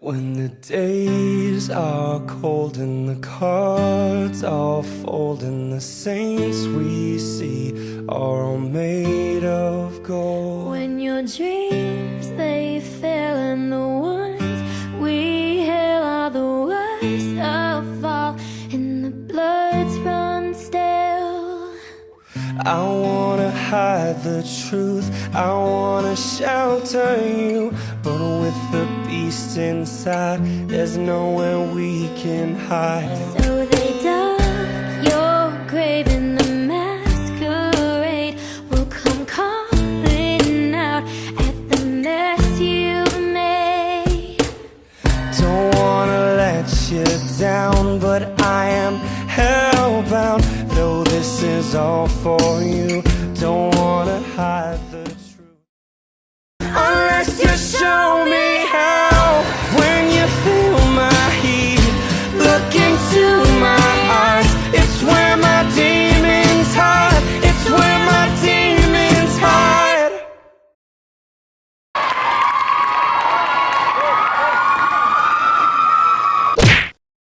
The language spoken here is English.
When the days are cold and the cards all fold and the saints we see are all made of gold. When your dreams they fail and the ones we hail are the worst of all, and the bloods run stale. I wanna hide the truth, I wanna shelter you, but with the beast inside, there's nowhere we can hide. So they dug your grave and the masquerade will come calling out at the mess you made. Don't wanna let you down, but I am hellbound. Though this is all for you,